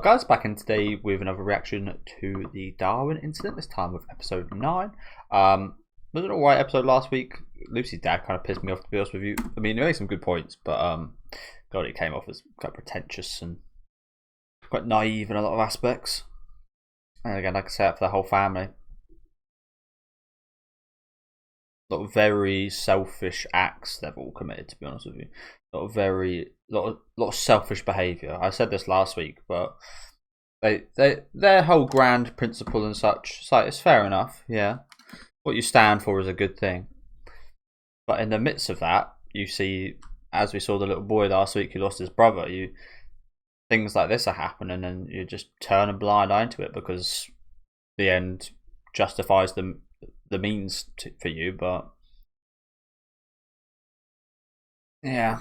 Guys, back in today with another reaction to the Darwin incident, this time with episode 9. Was an alright episode last week. Lucy's dad kind of pissed me off, to be honest with you. I mean, he made some good points, but God, it came off as quite pretentious and quite naive in a lot of aspects. And again, like I said, for the whole family. A lot of very selfish acts they've all committed, to be honest with you. A lot of selfish behaviour. I said this last week, but their whole grand principle and such, it's fair enough, yeah. What you stand for is a good thing. But in the midst of that, you see, as we saw the little boy last week who lost his brother, things like this are happening and you just turn a blind eye to it because the end justifies the means for you, but yeah.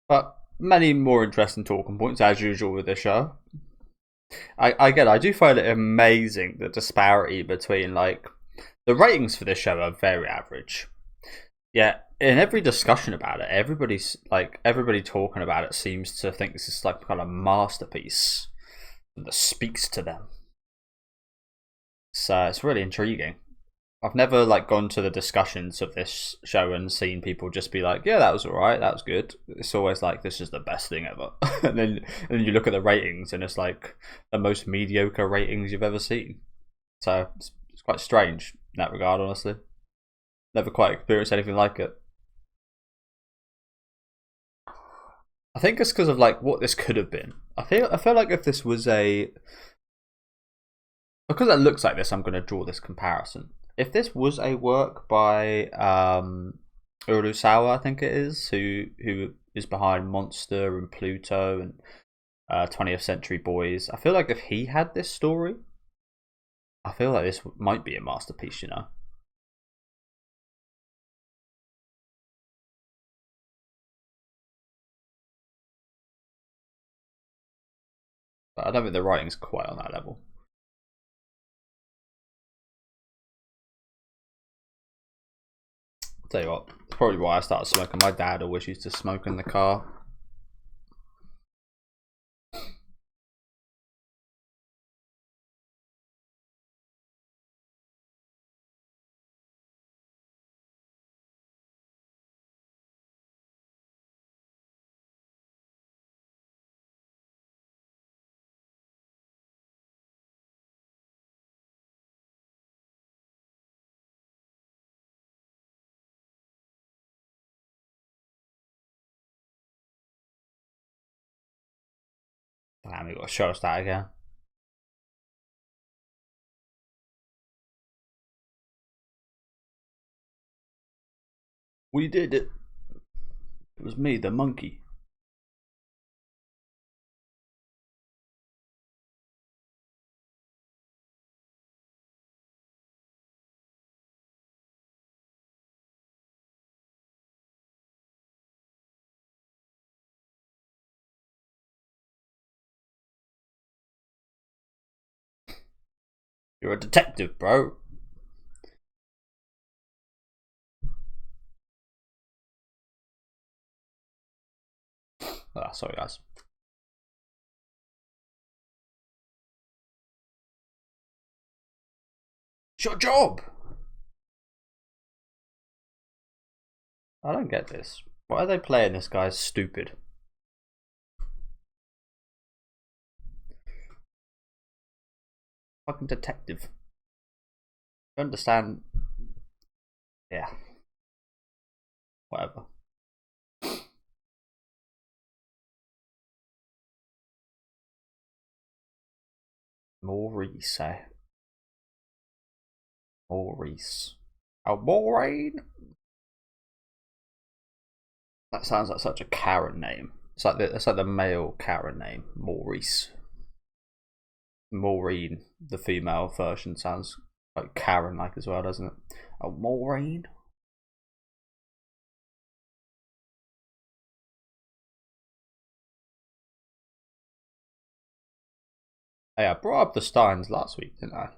But many more interesting talking points as usual with this show. I do find it amazing the disparity between, like, the ratings for this show are very average. Yeah, in every discussion about it, everybody talking about it seems to think this is like kind of masterpiece that speaks to them. So it's really intriguing. I've never gone to the discussions of this show and seen people just be like, "Yeah, that was alright, that was good." It's always like, "This is the best thing ever," and then you look at the ratings and it's like the most mediocre ratings you've ever seen. So it's quite strange in that regard, honestly. Never quite experienced anything like it. I think it's because of what this could have been. I feel like if this was because it looks like this, I'm going to draw this comparison. If this was a work by Urasawa, I think it is, who is behind Monster and Pluto and 20th Century Boys, I feel like if he had this story, I feel like this might be a masterpiece, you know. But I don't think the writing's quite on that level. I'll tell you what, it's probably why I started smoking. My dad always used to smoke in the car. Damn, we got to show us that again. We did it. It was me, the monkey. You're a detective, bro. Ah, sorry, guys. It's your job. I don't get this. Why are they playing this guy stupid? Fucking detective. I understand. Yeah. Whatever. Maurice, eh? Maurice. Oh, Maureen? That sounds like such a Karen name. It's like the male Karen name, Maurice. Maureen, the female version, sounds like Karen-like as well, doesn't it? Oh, Maureen. Hey, I brought up the Steins last week, didn't I?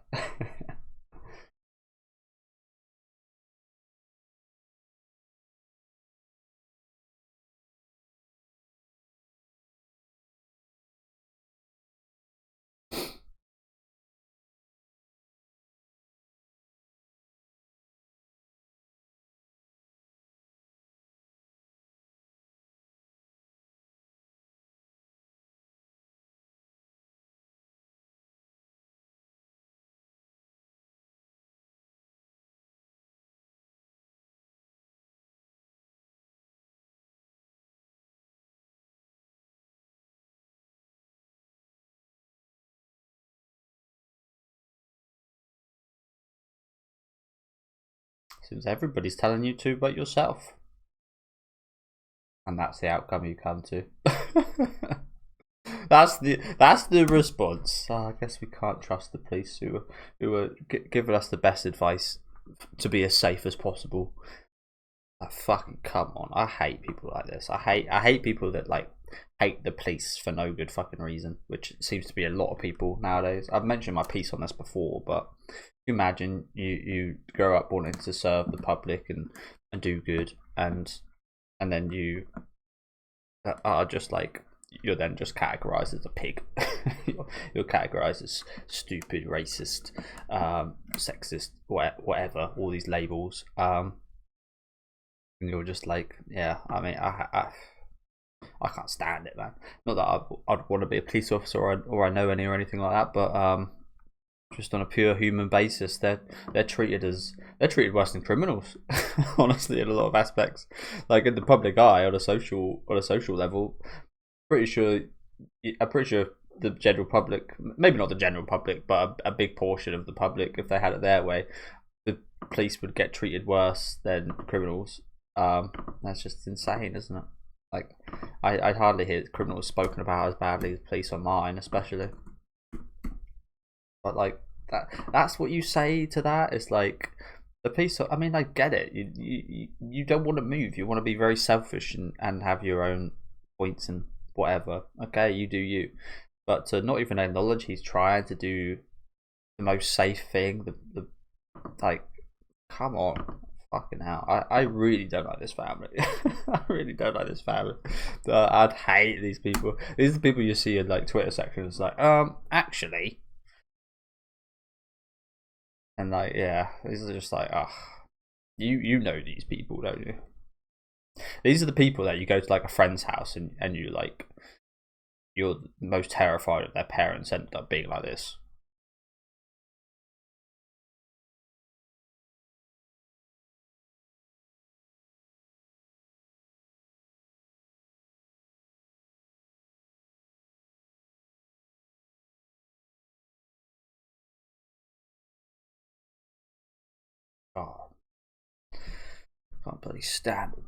victims. Everybody's telling you to but yourself. And that's the outcome you come to. That's the response. I guess we can't trust the police who are giving us the best advice to be as safe as possible. Fucking come on! I hate people like this. I hate people that like hate the police for no good fucking reason, which seems to be a lot of people nowadays. I've mentioned my piece on this before, but imagine you grow up wanting to serve the public and do good, and then you are just like, you're then just categorized as a pig. You're categorized as stupid, racist, sexist, whatever, all these labels. And you're just like, yeah, I mean, I can't stand it, man. Not that I'd want to be a police officer or I know any or anything like that, but just on a pure human basis, they're treated worse than criminals. Honestly, in a lot of aspects, like in the public eye, on a social level, I'm pretty sure the general public, maybe not the general public, but a big portion of the public, if they had it their way, the police would get treated worse than criminals. That's just insane, isn't it? Like, I'd hardly hear criminals spoken about as badly as police online, especially. But like that's what you say to that. It's like the police. I mean, I get it. You don't want to move. You want to be very selfish and have your own points and whatever. Okay, you do you. But to not even acknowledge he's trying to do the most safe thing, the like, come on. Fucking hell. I really don't like this family. I really don't like this family. I'd hate these people. These are the people you see in like Twitter sections, like, actually. And like, yeah, these are just like, you know these people, don't you? These are the people that you go to like a friend's house and you like, you're most terrified of their parents end up being like this. Oh, can't bloody stand them.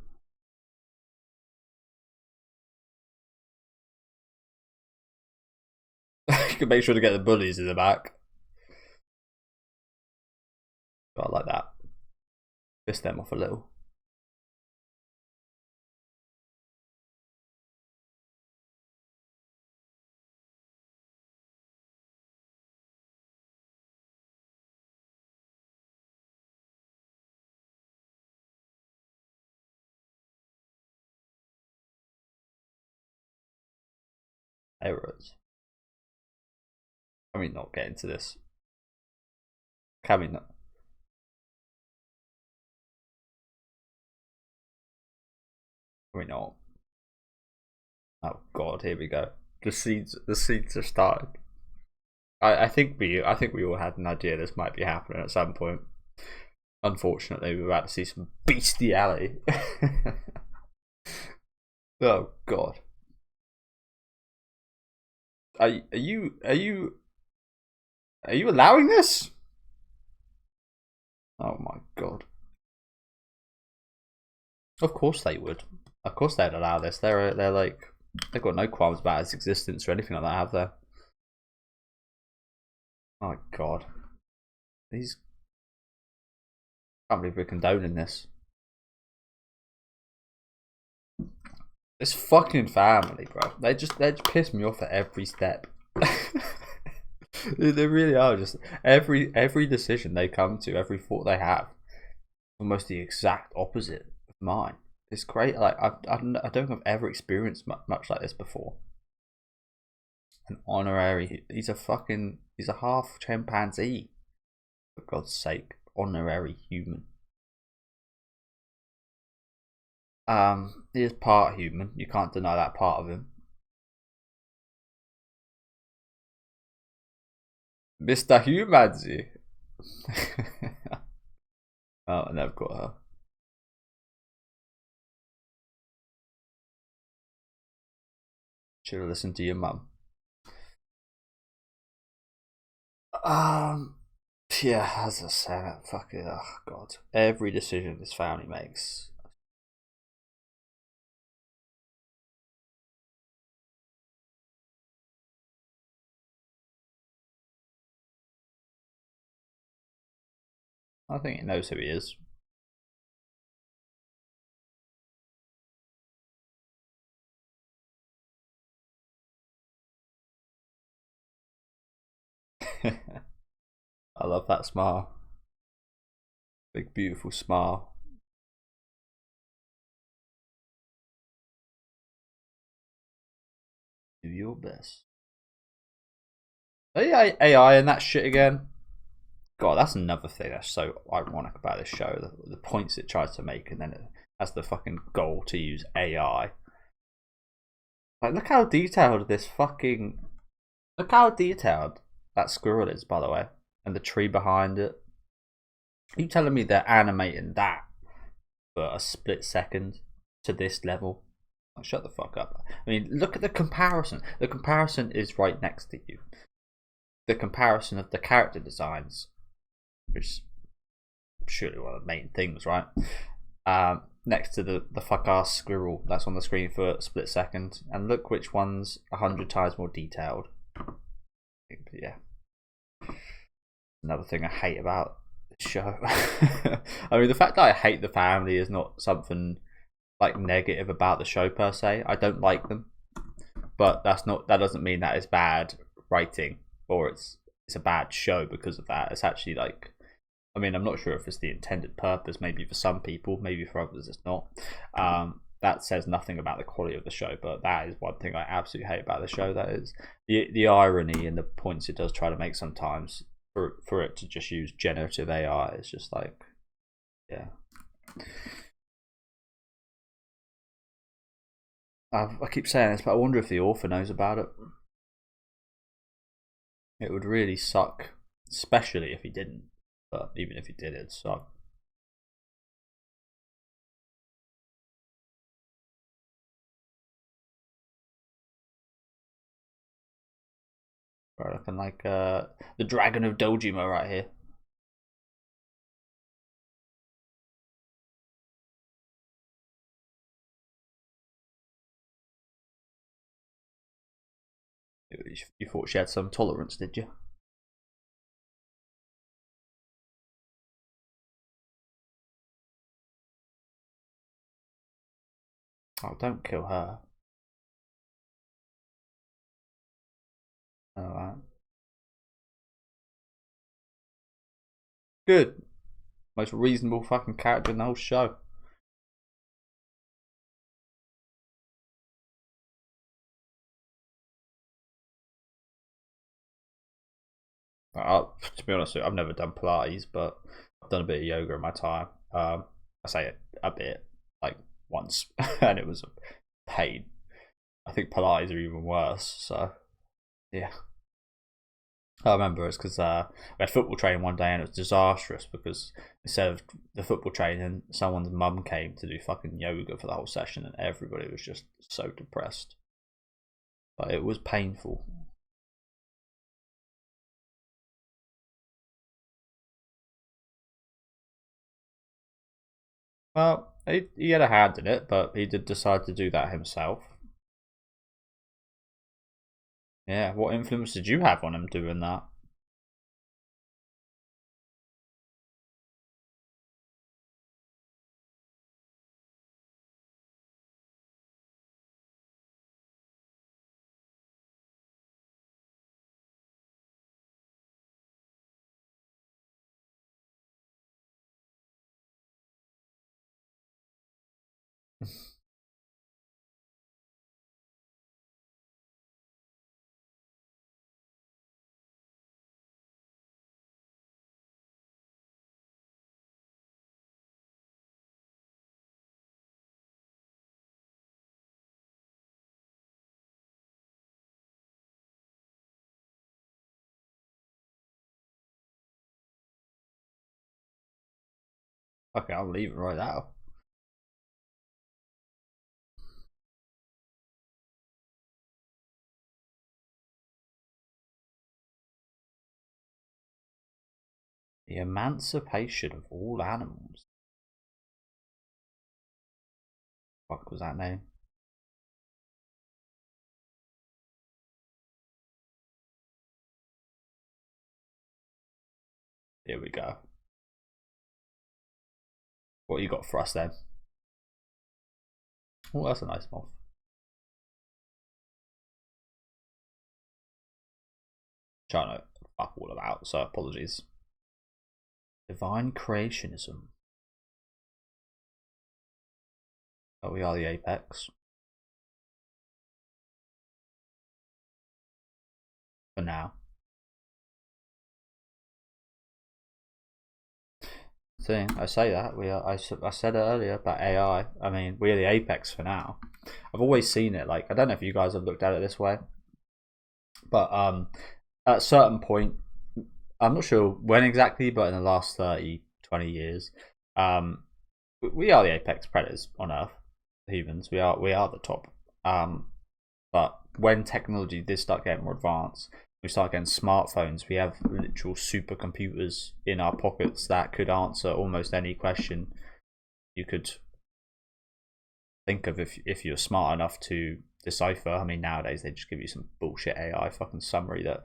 You can make sure to get the bullies in the back. I like that. Piss them off a little. Errors. Can we not get into this? Can we not? Can we not? Oh God, here we go. The seeds are starting. I think we all had an idea this might be happening at some point. Unfortunately, we're about to see some bestiality. Oh God. Are you allowing this? Oh my God. Of course they would. Of course they'd allow this. They're like, they've got no qualms about its existence or anything like that, have they? Oh my God. These, I can't believe we're condoning this. This fucking family, bro. They just piss me off at every step. They really are. Just every decision they come to, every thought they have, almost the exact opposite of mine. It's great. Like I don't think I've ever experienced much like this before. An honorary. He's a half chimpanzee. For God's sake, honorary human. He is part human. You can't deny that part of him. Mr. Humanzy. Oh, and I've got her. Should have listened to your mum. Yeah, as I said, fuck it. Oh god, every decision this family makes. I think it knows who he is. I love that smile. Big beautiful smile. Do your best. AI and that shit again. God, that's another thing that's so ironic about this show. The points it tries to make, and then it has the fucking goal to use AI. Like, look how detailed this fucking. Look how detailed that squirrel is, by the way, and the tree behind it. Are you telling me they're animating that for a split second to this level? Oh, shut the fuck up. I mean, look at the comparison. The comparison is right next to you. The comparison of the character designs, which is surely one of the main things, right? Next to the fuck ass squirrel that's on the screen for a split second, and look which one's 100 times more detailed. Yeah. Another thing I hate about the show. I mean, the fact that I hate the family is not something like negative about the show per se. I don't like them, but that doesn't mean that it's bad writing or it's a bad show because of that. It's actually like, I mean, I'm not sure if it's the intended purpose. Maybe for some people, maybe for others, it's not. That says nothing about the quality of the show, but that is one thing I absolutely hate about the show. That is the irony and the points it does try to make sometimes for it to just use generative AI. It's just like, yeah. I keep saying this, but I wonder if the author knows about it. It would really suck, especially if he didn't. But even if he did, it'd suck. Right, looking like the Dragon of Dojima right here. You thought she had some tolerance, did you? Oh, don't kill her. Alright. Good. Most reasonable fucking character in the whole show. To be honest with you, I've never done Pilates, but I've done a bit of yoga in my time. I say it a bit, like once, and it was a pain. I think Pilates are even worse. So yeah, I remember it's because we had football training one day and it was disastrous because instead of the football training, someone's mum came to do fucking yoga for the whole session, and everybody was just so depressed. But it was painful. Well, he had a hand in it, but he did decide to do that himself. Yeah, what influence did you have on him doing that? Okay, I'll leave it right now. The emancipation of all animals. What was that name? Here we go. What you got for us then? Oh, that's a nice moth. Trying to fuck all about, so apologies. Divine creationism. Oh, we are the apex. For now. See, I say that we are. I said it earlier about AI. I mean, we are the apex for now. I've always seen it like, I don't know if you guys have looked at it this way, but at a certain point, I'm not sure when exactly, but in the last 30, 20 years, we are the apex predators on Earth. Humans, we are the top. But when technology did start getting more advanced, we start getting smartphones. We have literal supercomputers in our pockets that could answer almost any question you could think of if you're smart enough to decipher. I mean, nowadays they just give you some bullshit AI fucking summary that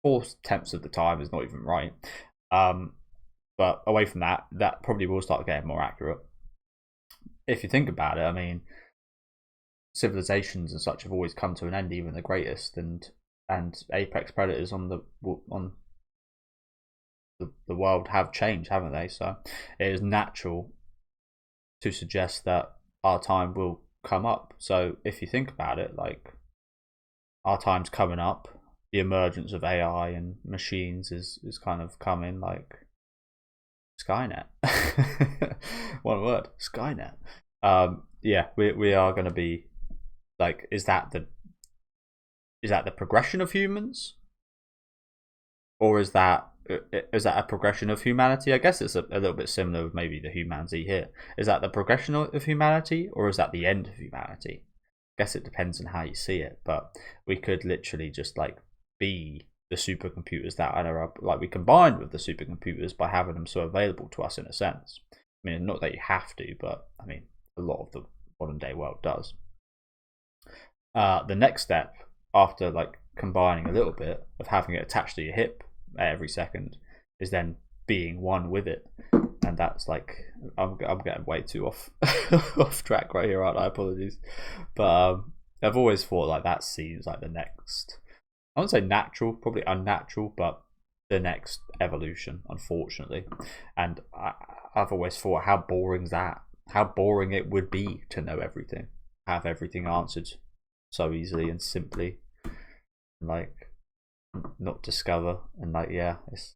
4/10 of the time is not even right. But away from that, that probably will start getting more accurate. If you think about it, I mean, civilizations and such have always come to an end, even the greatest, and apex predators on the world have changed, haven't they? So it is natural to suggest that our time will come up. So if you think about it, like, our time's coming up, the emergence of AI and machines is kind of coming, like Skynet. One word, Skynet. Yeah, we are going to be like, is that the progression of humans, or is that a progression of humanity? I guess it's a little bit similar with maybe the humanity here. Is that the progression of humanity, or is that the end of humanity? I guess it depends on how you see it, but we could literally just like be the supercomputers that are like, we combined with the supercomputers by having them so available to us in a sense. I mean, not that you have to, but I mean, a lot of the modern day world does. The next step, after like combining a little bit of having it attached to your hip every second, is then being one with it. And that's like, I'm getting way too off track right here, aren't I? Apologies. But I've always thought like that seems like the next, I wouldn't say natural, probably unnatural, but the next evolution, unfortunately. And I've always thought how boring it would be to know everything, have everything answered so easily and simply, and like not discover, and like, yeah, it's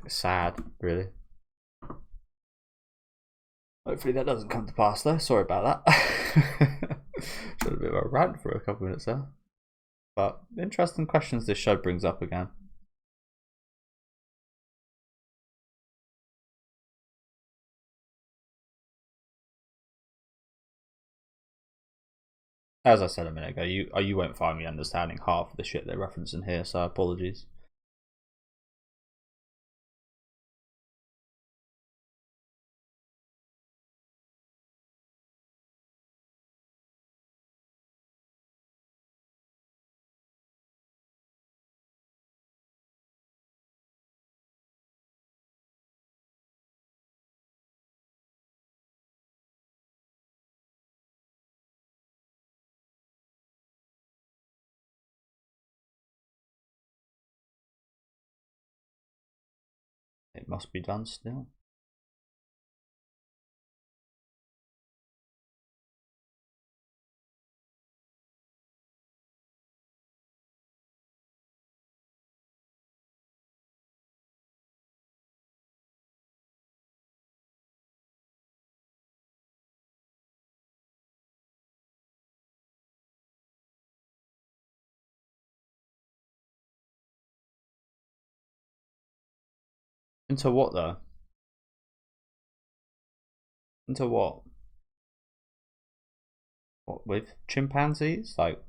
sad, really. Hopefully that doesn't come to pass though. Sorry about that. Should have been a rant for a couple minutes there. But interesting questions this show brings up again. As I said a minute ago, you won't find me understanding half of the shit they're referencing here, so apologies. It must be done still. Into what though? Into what? What, with chimpanzees? Like,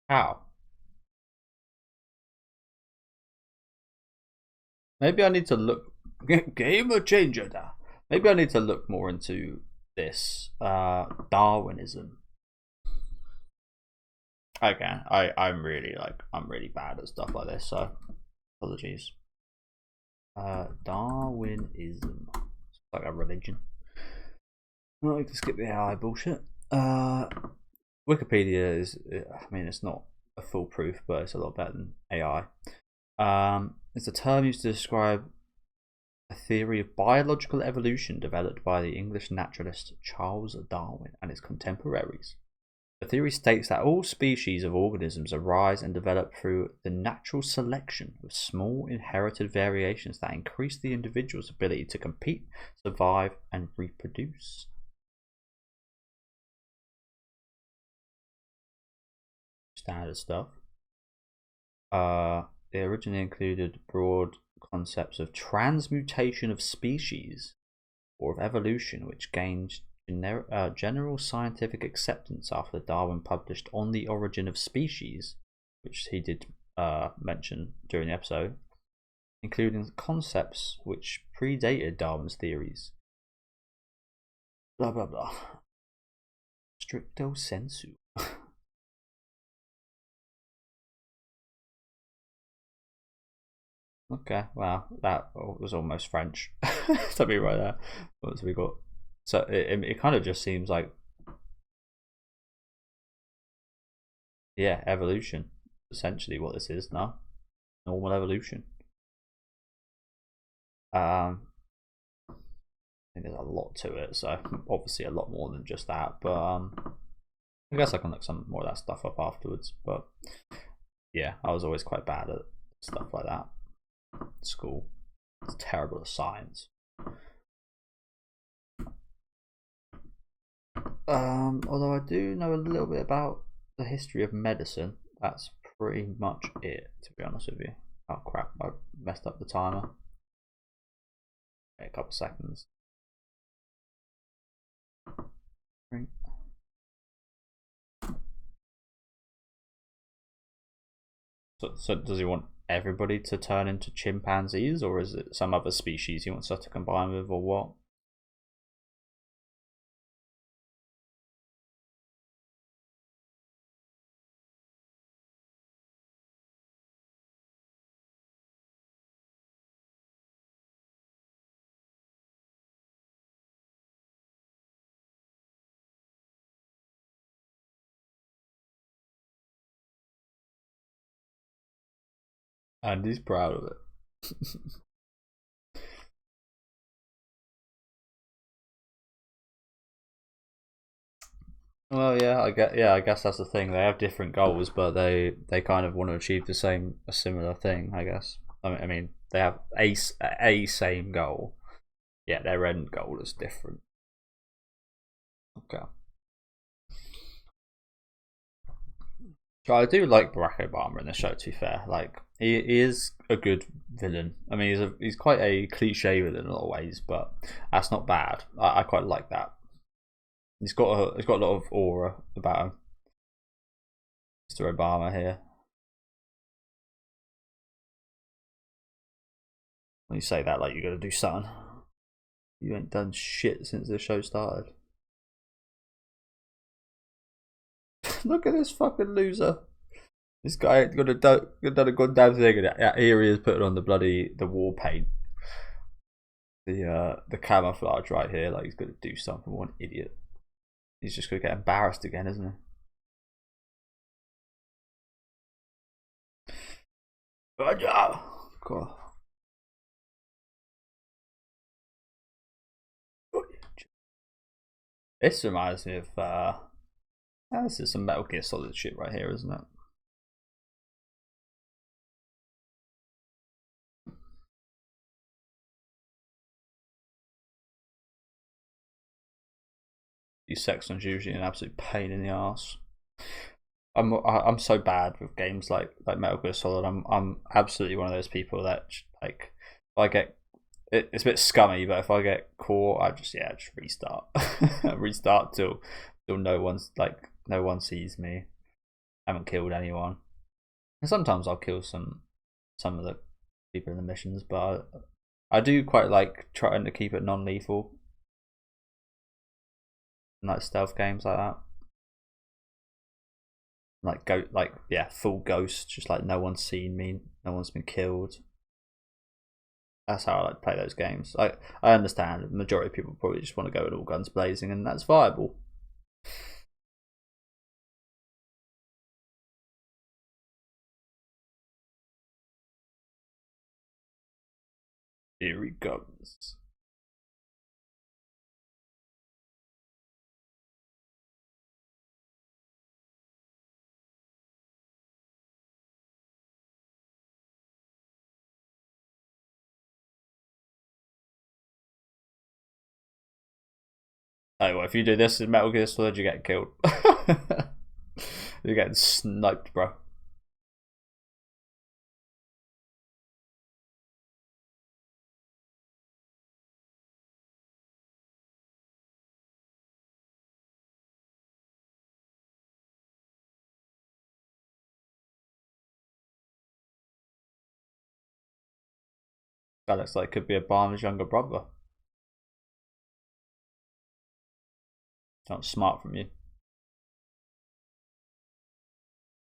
how? Maybe I need to look game changer. Maybe I need to look more into this Darwinism. Okay, I'm really bad at stuff like this, so apologies. Darwinism. It's like a religion. Well, we can skip the AI bullshit. Wikipedia is, I mean, it's not a foolproof, but it's a lot better than AI. It's a term used to describe a theory of biological evolution developed by the English naturalist Charles Darwin and his contemporaries. The theory states that all species of organisms arise and develop through the natural selection of small inherited variations that increase the individual's ability to compete, survive, and reproduce. Standard stuff. It originally included broad concepts of transmutation of species or of evolution, which gained general scientific acceptance after Darwin published On the Origin of Species, which he did mention during the episode, including concepts which predated Darwin's theories. Blah blah blah. Stricto sensu. Okay, wow, that was almost French. Something right there. What we got? So it kind of just seems like, yeah, evolution. Essentially, what this is now, normal evolution. I think there's a lot to it, so obviously a lot more than just that. But I guess I can look some more of that stuff up afterwards. But yeah, I was always quite bad at stuff like that. School. It's terrible at science. Although I do know a little bit about the history of medicine. That's pretty much it, to be honest with you. Oh crap, I messed up the timer. Okay, a couple seconds. So does he want everybody to turn into chimpanzees, or is it some other species he wants us to combine with, or what? And he's proud of it. Well, yeah, I guess that's the thing. They have different goals, but they kind of want to achieve a similar thing. I guess. I mean, they have a same goal. Yeah, their end goal is different. Okay. So I do like Barack Obama in the show. To be fair, like he is a good villain. I mean, he's quite a cliche villain in a lot of ways, but that's not bad. I quite like that. He's got a lot of aura about him, Mr. Obama here. When you say that, like you got to do something. You ain't done shit since the show started. Look at this fucking loser. This guy ain't done a goddamn thing. Here he is putting on the war paint. The camouflage right here. Like he's gonna do something. What an idiot. He's just gonna get embarrassed again, isn't he? God. This reminds me of this is some Metal Gear Solid shit right here, isn't it? These sections usually an absolute pain in the ass. I'm so bad with games like Metal Gear Solid. I'm absolutely one of those people that like if I get it's a bit scummy, but if I get caught, I just restart, restart till no one sees me. I haven't killed anyone, and sometimes I'll kill some of the people in the missions, but I do quite like trying to keep it non-lethal, like stealth games like that. Like full ghost, just like no one's seen me, no one's been killed. That's how I like to play those games. I understand the majority of people probably just want to go with all guns blazing, and that's viable. Here he comes. Oh, well, if you do this in Metal Gear Solid, you get killed. You're getting sniped, bro. That looks like it could be a Barnes younger brother. Not smart from you.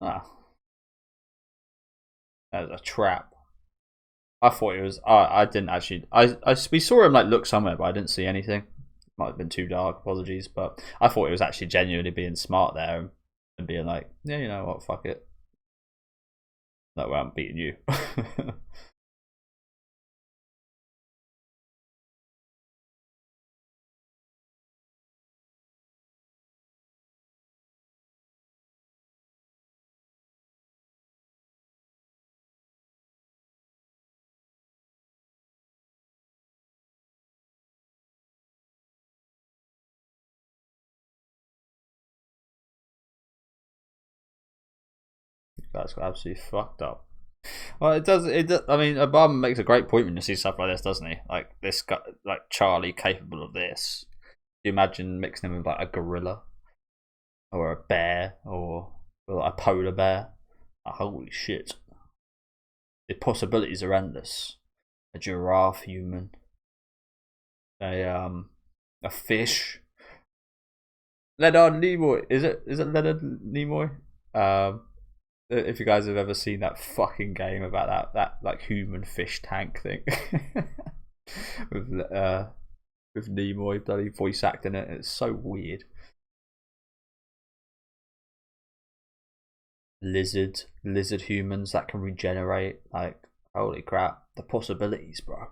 Ah, that was a trap. I thought it was. I didn't actually. We saw him like look somewhere, but I didn't see anything. Might have been too dark. Apologies, but I thought it was actually genuinely being smart there and being like, yeah, you know what, fuck it. No, well, I'm beating you. That's absolutely fucked up. Well, it does. It does, I mean, Obama makes a great point when you see stuff like this, doesn't he? Like this guy, like Charlie, capable of this. You imagine mixing him with like a gorilla or a bear or like a polar bear. Like, holy shit! The possibilities are endless. A giraffe, human, a fish. Leonard Nimoy. Is it Leonard Nimoy? If you guys have ever seen that fucking game about that like human fish tank thing with with Nimoy bloody voice acting it, it's so weird. Lizard humans that can regenerate, like holy crap, the possibilities, bro.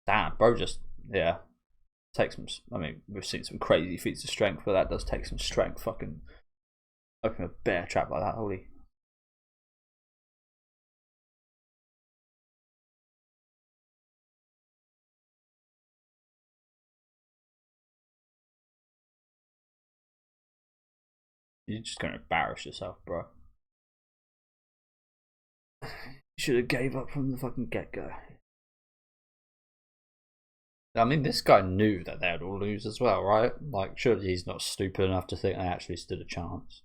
Damn, bro, just yeah, takes some. I mean, we've seen some crazy feats of strength, but that does take some strength. Fucking open a bear trap like that, holy. You're just gonna embarrass yourself, bro. You should have gave up from the fucking get go. I mean, this guy knew that they'd all lose as well, right? Like, surely he's not stupid enough to think they actually stood a chance.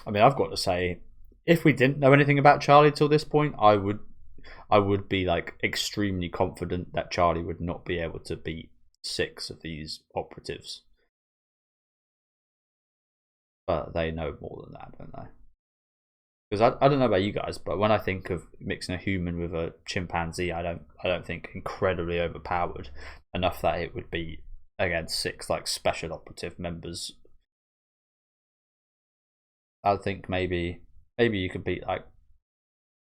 I mean, I've got to say, if we didn't know anything about Charlie till this point, I would be like extremely confident that Charlie would not be able to beat 6 of these operatives. But they know more than that, don't they? Because I don't know about you guys, but when I think of mixing a human with a chimpanzee, I don't think incredibly overpowered enough that it would be against 6 like special operative members. I think maybe you could beat like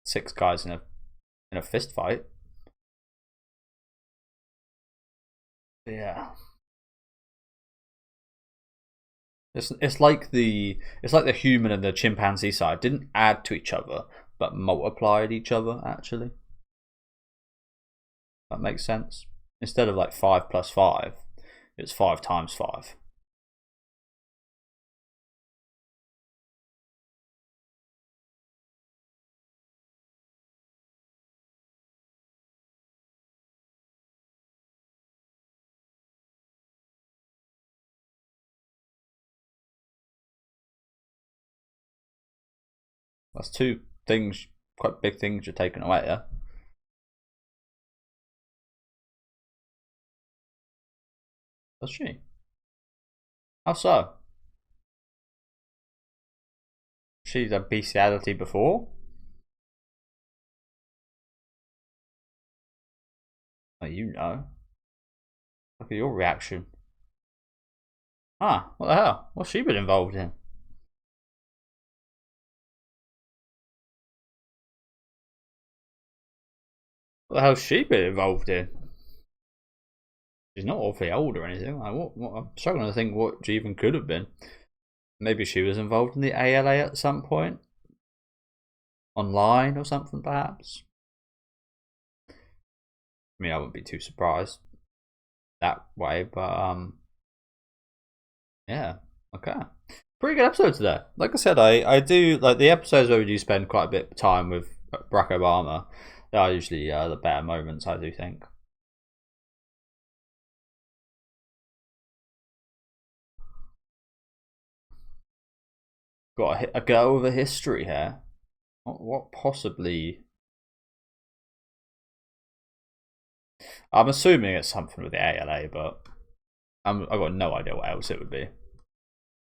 6 guys in a fist fight. Yeah, it's like the human and the chimpanzee side didn't add to each other, but multiplied each other. Actually, that makes sense. Instead of like 5 plus 5, it's 5 times 5. That's two things, quite big things you're taking away, yeah? Does she? How so? She's a bestiality before? Oh, you know. Look at your reaction. Ah, what the hell? What's she been involved in? What the hell's she been involved in? She's not awfully old or anything. Like, what? I'm struggling to think what she even could have been. Maybe she was involved in the ALA at some point? Online or something, perhaps? I mean, I wouldn't be too surprised that way, but yeah, okay. Pretty good episode today. Like I said, I do like the episodes where we do spend quite a bit of time with Barack Obama. They are usually the better moments, I do think. Got a go of a history here. What possibly? I'm assuming it's something with the ALA, but I've got no idea what else it would be.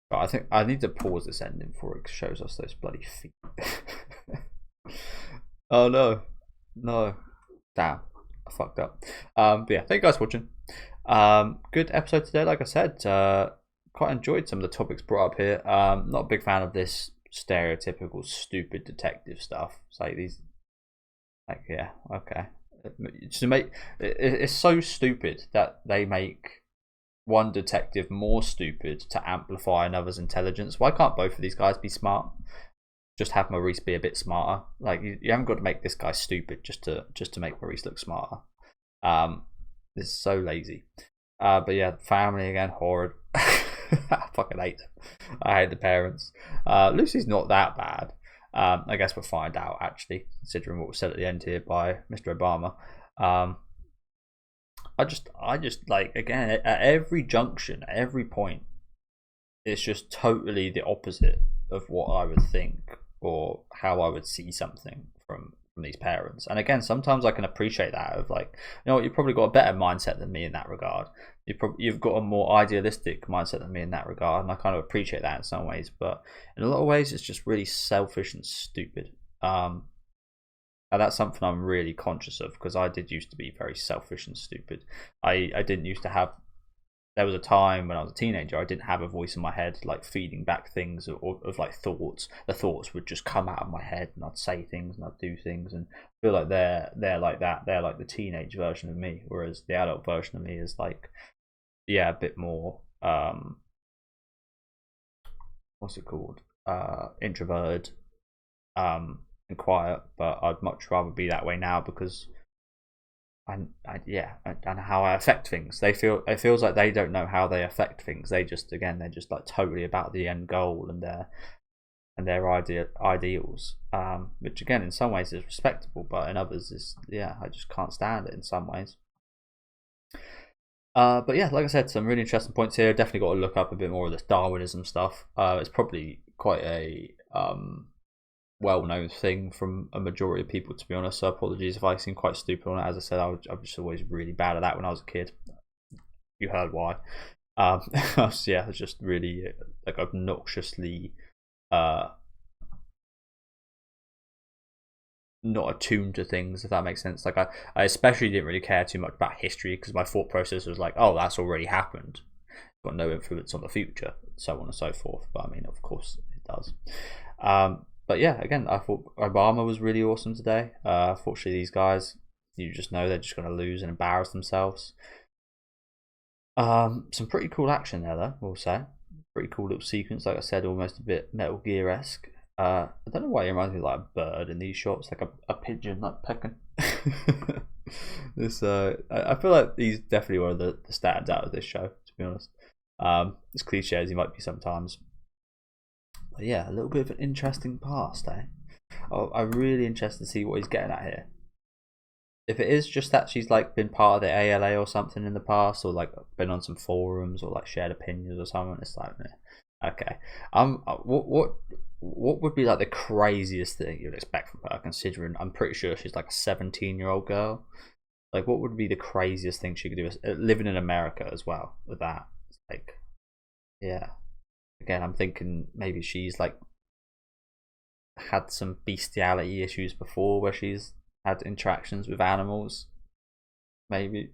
But I think I need to pause this ending before it shows us those bloody feet. Oh no, no, damn, I fucked up. But yeah, thank you guys for watching. Good episode today. Like I said, quite enjoyed some of the topics brought up here. Not a big fan of this stereotypical stupid detective stuff. It's like these, like yeah, okay. To make it's so stupid that they make one detective more stupid to amplify another's intelligence. Why can't both of these guys be smart? Just have Maurice be a bit smarter. Like you haven't got to make this guy stupid just to make Maurice look smarter. It's so lazy. But yeah, family again, horrid. I fucking hate them. I hate the parents. Lucy's not that bad. I guess we'll find out actually, considering what was said at the end here by Mr. Obama. I just like again at every junction, at every point, it's just totally the opposite of what I would think or how I would see something from these parents. And again, sometimes I can appreciate that of like, you know what, you've probably got a better mindset than me in that regard. You've got a more idealistic mindset than me in that regard, and I kind of appreciate that in some ways. But in a lot of ways, it's just really selfish and stupid. And that's something I'm really conscious of because I did used to be very selfish and stupid. I didn't used to have. There was a time when I was a teenager, I didn't have a voice in my head like feeding back things of like thoughts. The thoughts would just come out of my head, and I'd say things and I'd do things, and I feel like they're like that. They're like the teenage version of me, whereas the adult version of me is like, yeah, a bit more what's it called? Introverted, and quiet. But I'd much rather be that way now because and how I affect things. It feels like they don't know how they affect things. They're just like totally about the end goal and their ideals. Which again, in some ways is respectable, but in others is I just can't stand it in some ways. But yeah, like I said, some really interesting points here. Definitely got to look up a bit more of this Darwinism stuff. It's probably quite a well-known thing from a majority of people, to be honest. So apologies if I seem quite stupid on it. As I said, I'm just always really bad at that when I was a kid. You heard why. I was just really like obnoxiously not attuned to things, if that makes sense. Like I especially didn't really care too much about history because my thought process was like, oh, that's already happened, got no influence on the future, so on and so forth. But I mean, of course it does. But yeah, again, I thought Obama was really awesome today. Fortunately, these guys, you just know they're just going to lose and embarrass themselves. Some pretty cool action there, though, we'll say. Pretty cool little sequence, like I said, almost a bit Metal Gear-esque. I don't know why it reminds me of like a bird in these shots, like a pigeon, like pecking. I feel like he's definitely one of the stands out of this show, to be honest. As cliche as he might be sometimes. But yeah, a little bit of an interesting past, eh? I'm really interested to see what he's getting at here. If it is just that she's like been part of the ALA or something in the past, or like been on some forums or like shared opinions or something, it's like, Okay. What would be like the craziest thing you'd expect from her? Considering I'm pretty sure she's like a 17-year-old girl. Like, what would be the craziest thing she could do? Living in America as well with that. It's like, yeah. Again, I'm thinking maybe she's like had some bestiality issues before, where she's had interactions with animals. Maybe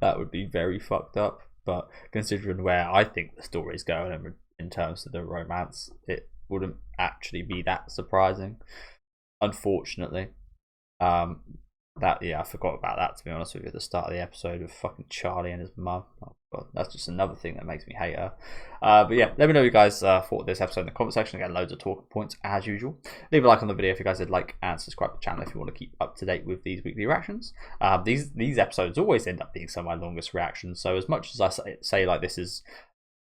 that would be very fucked up. But considering where I think the story's going in terms of the romance, it wouldn't actually be that surprising. Unfortunately, um, that yeah, I forgot about that, to be honest with you, at the start of the episode with fucking Charlie and his mum. Oh, God, that's just another thing that makes me hate her. But yeah, let me know what you guys thought of this episode in the comment section. Again, loads of talking points as usual. Leave a like on the video if you guys did like, and subscribe to the channel if you want to keep up to date with these weekly reactions. These episodes always end up being some of my longest reactions. So as much as I say like this is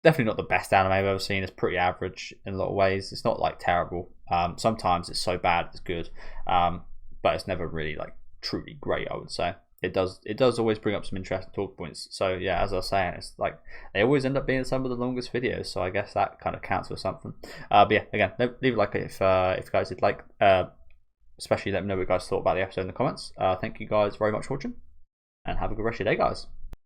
definitely not the best anime I've ever seen, it's pretty average in a lot of ways. It's not like terrible. Sometimes it's so bad it's good, but it's never really like truly great. I would say it does always bring up some interesting talk points. So yeah, as I was saying, it's like they always end up being some of the longest videos, so I guess that kind of counts for something. But yeah, again, leave a like if you guys did like, especially let me know what you guys thought about the episode in the comments. Thank you guys very much for watching, and have a good rest of your day, guys.